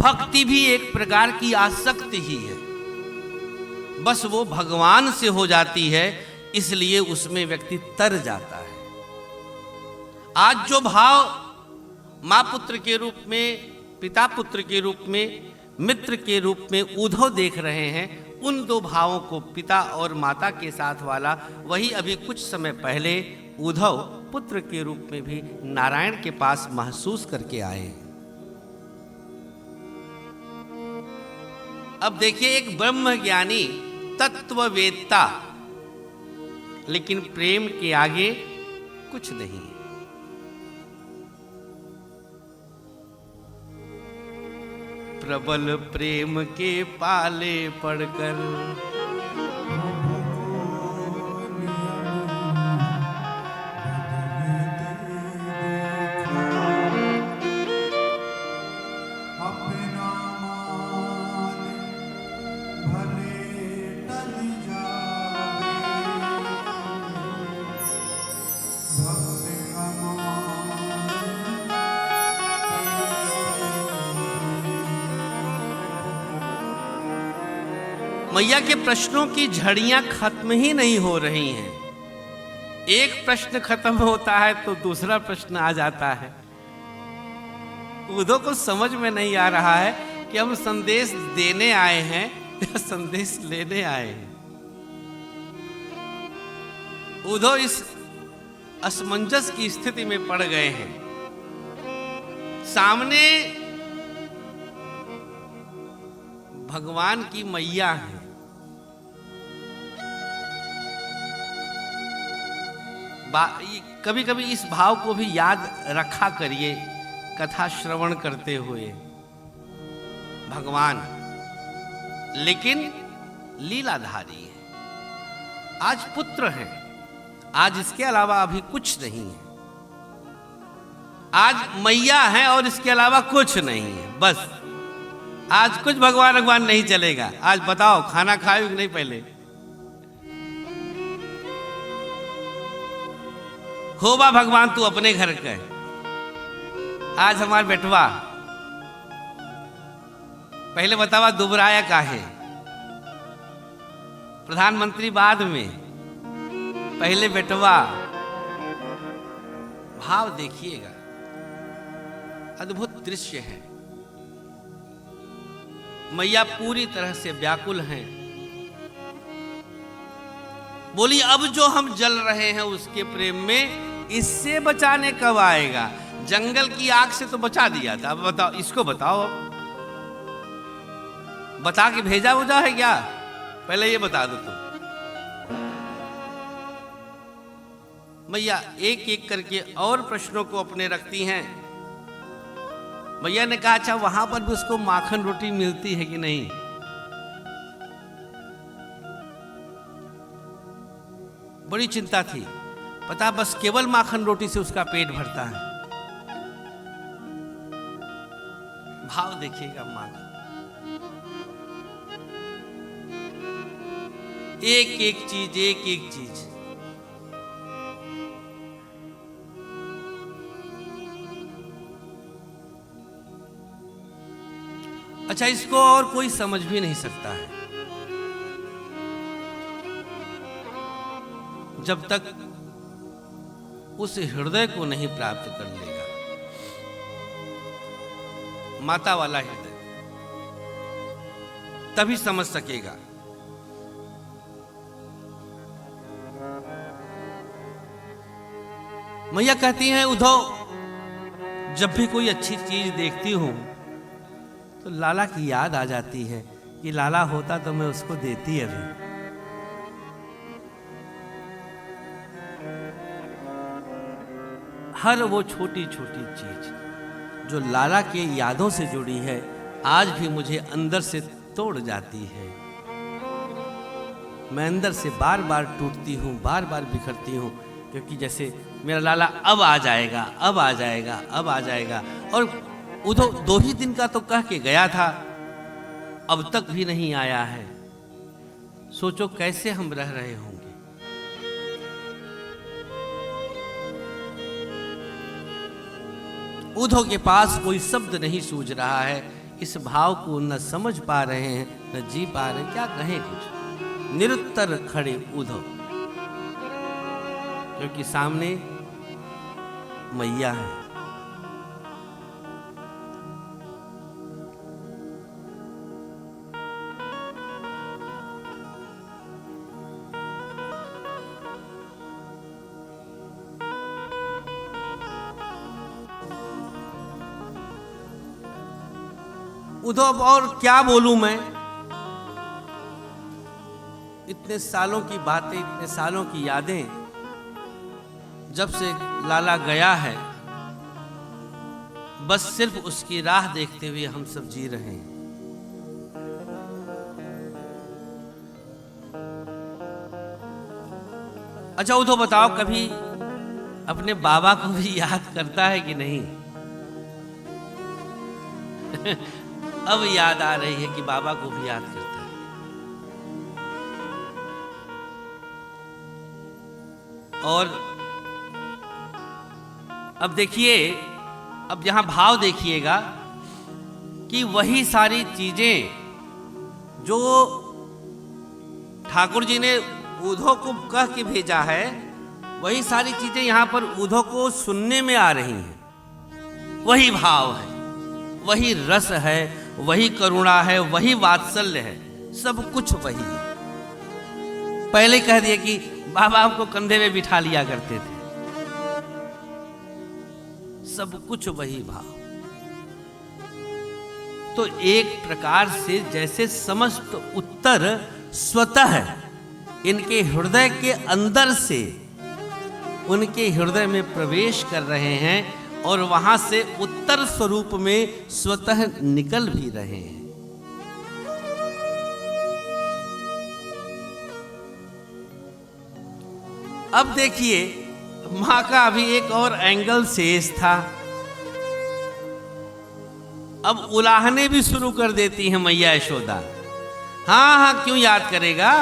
भक्ति भी एक प्रकार की आसक्ति ही है, बस वो भगवान से हो जाती है, इसलिए उसमें व्यक्ति तर जाता है। आज जो भाव माँ पुत्र के रूप में, पिता पुत्र के रूप में, मित्र के रूप में उद्धव देख रहे हैं, उन दो भावों को, पिता और माता के साथ वाला, वही अभी कुछ समय पहले उद्धव पुत्र के रूप में भी नारायण के पास महसूस करके आए हैं। अब देखिए, एक ब्रह्मज्ञानी तत्ववेत्ता, लेकिन प्रेम के आगे कुछ नहीं। प्रबल प्रेम के पाले पड़कर मैया के प्रश्नों की झड़ियां खत्म ही नहीं हो रही हैं। एक प्रश्न खत्म होता है तो दूसरा प्रश्न आ जाता है। उद्धव को समझ में नहीं आ रहा है कि हम संदेश देने आए हैं या संदेश लेने आए हैं। उद्धव इस असमंजस की स्थिति में पड़ गए हैं। सामने भगवान की मैया है, कभी कभी इस भाव को भी याद रखा करिए कथा श्रवण करते हुए। भगवान लेकिन लीलाधारी है। आज पुत्र है, आज इसके अलावा अभी कुछ नहीं है। आज मैया है और इसके अलावा कुछ नहीं है। बस आज कुछ भगवान भगवान नहीं चलेगा। आज बताओ, खाना खाए कि नहीं? पहले हो बा भगवान, तू अपने घर का है। आज हमारा बेटवा, पहले बतावा दुबराया काहे? प्रधानमंत्री बाद में, पहले बेटवा। भाव देखिएगा, अद्भुत दृश्य है। मैया पूरी तरह से व्याकुल हैं। बोली, अब जो हम जल रहे हैं उसके प्रेम में, इससे बचाने कब आएगा? जंगल की आग से तो बचा दिया था, अब बताओ, इसको बताओ। बता के भेजा उजा है क्या? पहले ये बता दो तुम। मैया एक एक करके और प्रश्नों को अपने रखती हैं। मैया ने कहा, अच्छा वहां पर भी उसको माखन रोटी मिलती है कि नहीं? बड़ी चिंता थी। पता, बस केवल माखन रोटी से उसका पेट भरता है। भाव देखिएगा मां का, एक एक चीज, एक एक चीज। अच्छा, इसको और कोई समझ भी नहीं सकता है जब तक उस हृदय को नहीं प्राप्त कर लेगा। माता वाला हृदय, तभी समझ सकेगा। मैया कहती हैं, उद्धव, जब भी कोई अच्छी चीज देखती हूं तो लाला की याद आ जाती है कि लाला होता तो मैं उसको देती अभी। हर वो छोटी छोटी चीज जो लाला के यादों से जुड़ी है, आज भी मुझे अंदर से तोड़ जाती है। मैं अंदर से बार बार टूटती हूँ, बार बार बिखरती हूँ, क्योंकि जैसे मेरा लाला अब आ जाएगा, अब आ जाएगा, अब आ जाएगा। और उधर 2 ही दिन का तो कह के गया था, अब तक भी नहीं आया है। सोचो कैसे हम रह रहे होंगे। उद्धव के पास कोई शब्द नहीं सूझ रहा है इस भाव को न समझ पा रहे हैं, न जी पा रहे हैं, क्या कहें कुछ। निरुत्तर खड़े उद्धव, क्योंकि सामने मैया है। उद्धव, और क्या बोलूं मैं, इतने सालों की बातें, इतने सालों की यादें, जब से लाला गया है बस सिर्फ उसकी राह देखते हुए हम सब जी रहे हैं। अच्छा उद्धव बताओ, कभी अपने बाबा को भी याद करता है कि नहीं? अब याद आ रही है कि बाबा को भी याद करता है। और अब देखिए, अब यहां भाव देखिएगा कि वही सारी चीजें जो ठाकुर जी ने उद्धव को कह के भेजा है, वही सारी चीजें यहां पर उद्धव को सुनने में आ रही हैं। वही भाव है, वही रस है, वही करुणा है, वही वात्सल्य है, सब कुछ वही है। पहले कह दिए कि बाबा हमको कंधे में बिठा लिया करते थे, सब कुछ वही भाव। तो एक प्रकार से जैसे समस्त उत्तर स्वतः इनके हृदय के अंदर से उनके हृदय में प्रवेश कर रहे हैं और वहां से उत्तर स्वरूप में स्वतः निकल भी रहे हैं। अब देखिए, मां का अभी एक और एंगल शेष था। अब उलाहने भी शुरू कर देती हैं मैया यशोदा। हाँ हाँ, क्यों याद करेगा,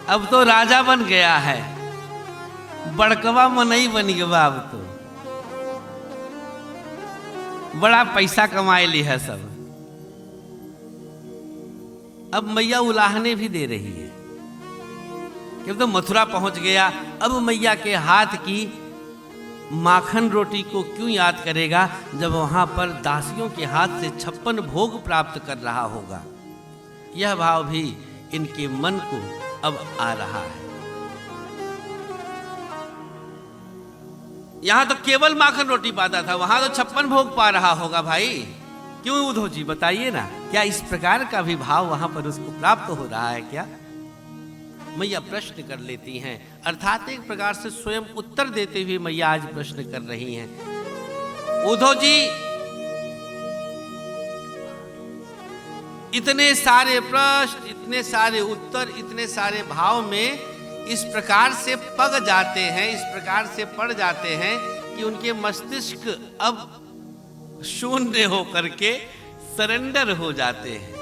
अब तो राजा बन गया है, बड़कवा मनई बन गया, अब तो बड़ा पैसा कमाए ली है सब। अब मैया उलाहने भी दे रही है कि तो मथुरा पहुंच गया, अब मैया के हाथ की माखन रोटी को क्यों याद करेगा, जब वहां पर दासियों के हाथ से 56 भोग प्राप्त कर रहा होगा। यह भाव भी इनके मन को अब आ रहा है। यहां तो केवल माखन रोटी पाता था, वहां तो 56 भोग पा रहा होगा भाई। क्यों उद्धव जी बताइए ना, क्या इस प्रकार का भी भाव वहां पर उसको प्राप्त हो रहा है क्या? मैया प्रश्न कर लेती हैं, अर्थात एक प्रकार से स्वयं उत्तर देते हुए मैया आज प्रश्न कर रही हैं। उद्धव जी, इतने सारे प्रश्न, इतने सारे उत्तर, इतने सारे भाव में इस प्रकार से पग जाते हैं, इस प्रकार से पड़ जाते हैं कि उनके मस्तिष्क अब शून्य होकर के सरेंडर हो जाते हैं।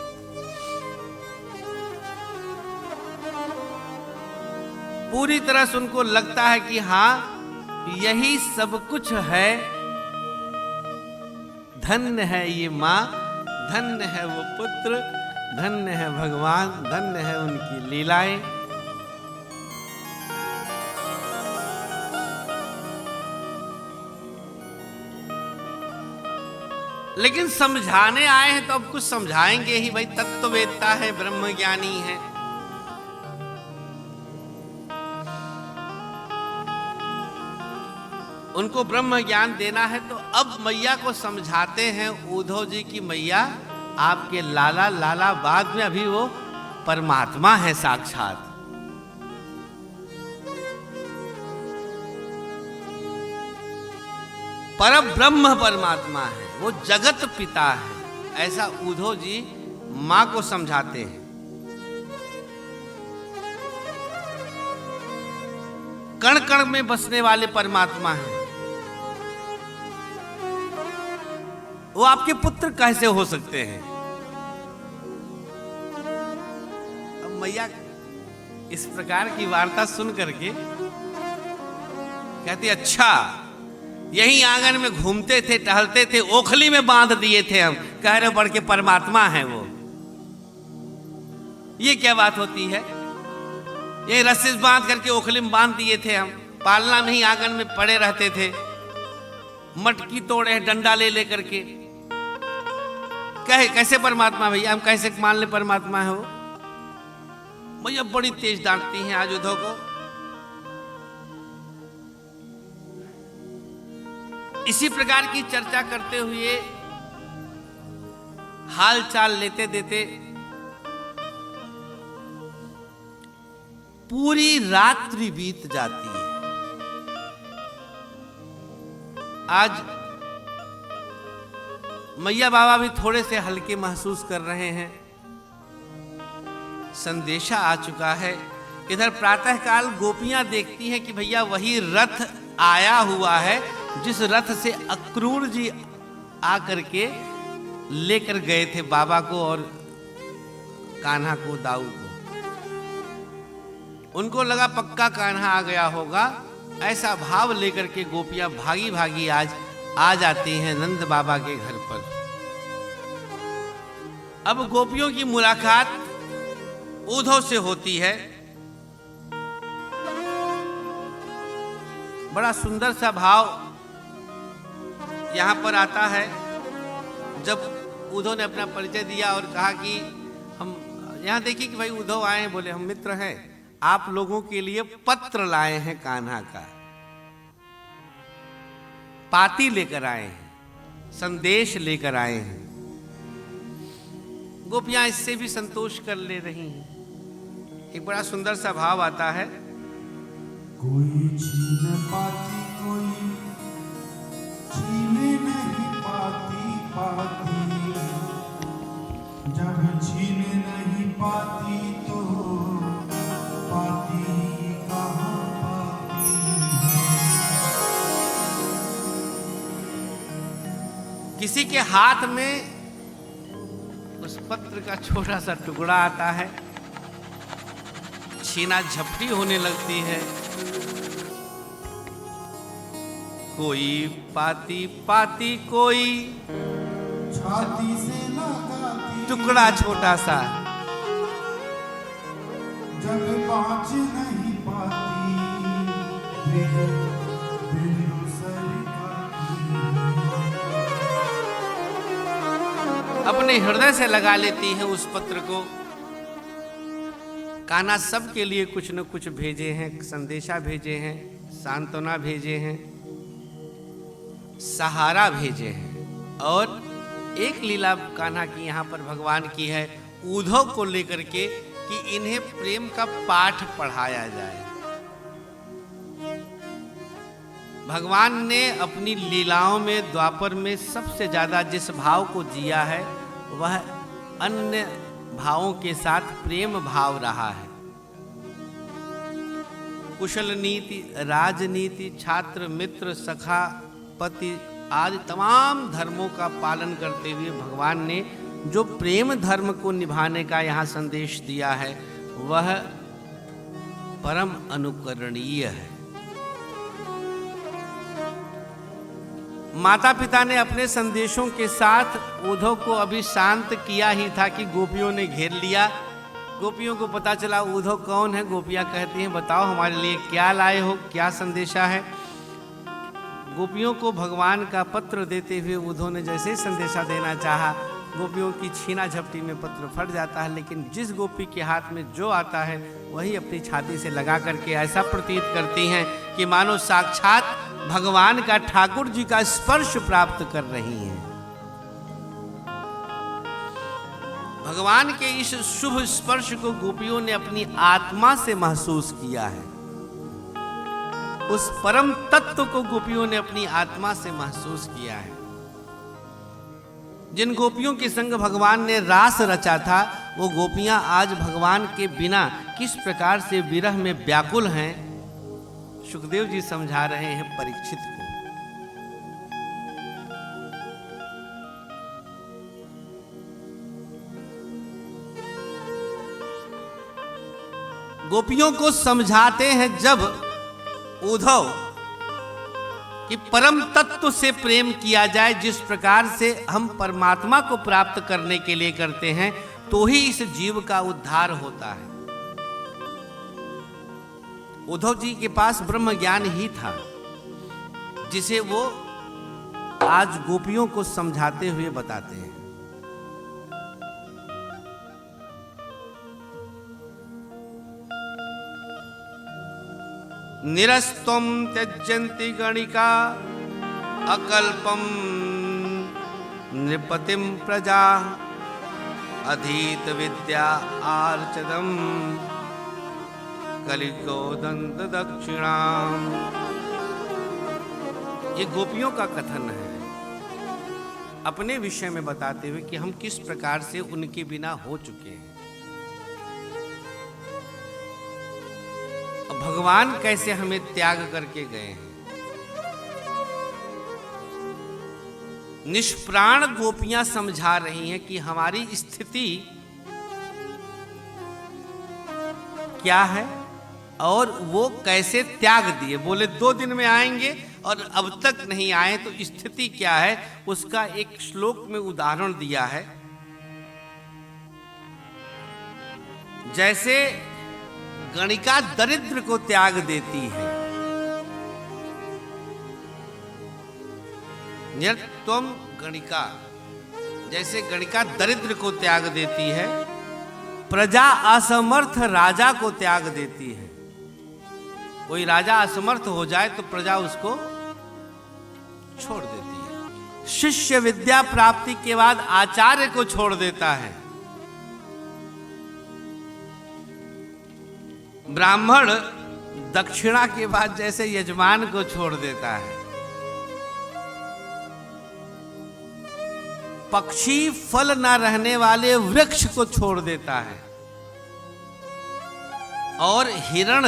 पूरी तरह से उनको लगता है कि हाँ, यही सब कुछ है, धन्य है ये माँ, धन्य है वो पुत्र, धन्य है भगवान, धन्य है उनकी लीलाएं। लेकिन समझाने आए हैं तो अब कुछ समझाएंगे ही भाई, तत्ववेत्ता है, ब्रह्मज्ञानी है। उनको ब्रह्म ज्ञान देना है, तो अब मैया को समझाते हैं उद्धव जी की मैया आपके लाला, लाला बाद में अभी वो परमात्मा है साक्षात। परब्रह्म परमात्मा है, वो जगत पिता है, ऐसा उद्धव जी मां को समझाते हैं। कण कण में बसने वाले परमात्मा हैं, वो आपके पुत्र कैसे हो सकते हैं? अब मैया इस प्रकार की वार्ता सुन करके कहती, अच्छा यही आंगन में घूमते थे, टहलते थे, ओखली में बांध दिए थे हम, कह रहे बढ़ के परमात्मा है वो। ये क्या बात होती है? ये रस्सी बांध करके ओखली में बांध दिए थे हम, पालना में ही आंगन में पड़े रहते थे, मटकी तोड़े डंडा ले लेकर के। कहे कैसे परमात्मा भैया, हम कैसे मान ले परमात्मा है वो? भैया बड़ी तेज डांटती हैं आज उद्धव को। इसी प्रकार की चर्चा करते हुए, हाल चाल लेते देते पूरी रात्रि बीत जाती है। आज मैया बाबा भी थोड़े से हल्के महसूस कर रहे हैं। संदेशा आ चुका है। इधर प्रातःकाल गोपियां देखती हैं कि भैया वही रथ आया हुआ है जिस रथ से अक्रूर जी आकर के लेकर गए थे बाबा को और कान्हा को, दाऊ को। उनको लगा पक्का कान्हा आ गया होगा, ऐसा भाव लेकर के गोपियां भागी भागी आज आ जाती हैं नंद बाबा के घर पर। अब गोपियों की मुलाकात उद्धव से होती है। बड़ा सुंदर सा भाव यहां पर आता है जब उद्धव ने अपना परिचय दिया और कहा कि हम यहां देखिए कि भाई उद्धव आए हैं, बोले हम मित्र हैं, आप लोगों के लिए पत्र लाए हैं कान्हा का, पाती लेकर आए हैं, संदेश लेकर आए हैं। गोपियां इससे भी संतोष कर ले रही हैं। एक बड़ा सुंदर सा भाव आता है। कोई छीन पाती, कोई छीने नहीं पाती पाती, जब छीने नहीं पाती तो पाती कहाँ पाती। किसी के हाथ में उस पत्र का छोटा सा टुकड़ा आता है, छीना झपटी होने लगती है। कोई पाती पाती, कोई छाती से लगाती, टुकड़ा छोटा सा, जब बाँच नहीं पाती, बिल्लू सरकाती। अपने हृदय से लगा लेती है उस पत्र को। कान्हा सबके लिए कुछ न कुछ भेजे हैं, संदेशा भेजे हैं, सांत्वना भेजे हैं, सहारा भेजे हैं। और एक लीला कान्हा की यहाँ पर भगवान की है उद्धव को लेकर के कि इन्हें प्रेम का पाठ पढ़ाया जाए। भगवान ने अपनी लीलाओं में द्वापर में सबसे ज्यादा जिस भाव को जिया है वह अन्य भावों के साथ प्रेम भाव रहा है। कुशल नीति, राजनीति, छात्र, मित्र, सखा, पति आदि तमाम धर्मों का पालन करते हुए भगवान ने जो प्रेम धर्म को निभाने का यहाँ संदेश दिया है वह परम अनुकरणीय है। माता पिता ने अपने संदेशों के साथ उद्धव को अभी शांत किया ही था कि गोपियों ने घेर लिया। गोपियों को पता चला उद्धव कौन है। गोपियां कहती हैं बताओ हमारे लिए क्या लाए हो, क्या संदेशा है। गोपियों को भगवान का पत्र देते हुए उद्धव ने जैसे ही संदेशा देना चाहा, गोपियों की छीना झपटी में पत्र फट जाता है। लेकिन जिस गोपी के हाथ में जो आता है वही अपनी छाती से लगा करके ऐसा प्रतीत करती हैं कि मानो साक्षात भगवान का, ठाकुर जी का स्पर्श प्राप्त कर रही हैं। भगवान के इस शुभ स्पर्श को गोपियों ने अपनी आत्मा से महसूस किया है। उस परम तत्व को गोपियों ने अपनी आत्मा से महसूस किया है। जिन गोपियों के संग भगवान ने रास रचा था वो गोपियां आज भगवान के बिना किस प्रकार से विरह में व्याकुल हैं, सुखदेव जी समझा रहे हैं परीक्षित को। गोपियों को समझाते हैं जब उद्धव कि परम तत्व से प्रेम किया जाए, जिस प्रकार से हम परमात्मा को प्राप्त करने के लिए करते हैं, तो ही इस जीव का उद्धार होता है। उद्धव जी के पास ब्रह्म ज्ञान ही था, जिसे वो आज गोपियों को समझाते हुए बताते हैं। निरस्तम त्यजन्ति गणिका अकल्पम नृपतिम प्रजा अधीत विद्या आर्चदम कलिकोदंत दक्षिणाम। ये गोपियों का कथन है, अपने विषय में बताते हुए कि हम किस प्रकार से उनके बिना हो चुके हैं, भगवान कैसे हमें त्याग करके गए हैं। निष्प्राण गोपियां समझा रही हैं कि हमारी स्थिति क्या है और वो कैसे त्याग दिए। बोले 2 दिन में आएंगे और अब तक नहीं आए, तो स्थिति क्या है उसका एक श्लोक में उदाहरण दिया है। जैसे गणिका दरिद्र को त्याग देती है, निर्त्वम गणिका, जैसे गणिका दरिद्र को त्याग देती है, प्रजा असमर्थ राजा को त्याग देती है। कोई राजा असमर्थ हो जाए तो प्रजा उसको छोड़ देती है। शिष्य विद्या प्राप्ति के बाद आचार्य को छोड़ देता है। ब्राह्मण दक्षिणा के बाद जैसे यजमान को छोड़ देता है। पक्षी फल न रहने वाले वृक्ष को छोड़ देता है, और हिरण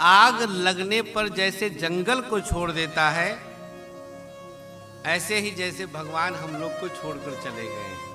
आग लगने पर जैसे जंगल को छोड़ देता है, ऐसे ही जैसे भगवान हम लोग को छोड़कर चले गए हैं।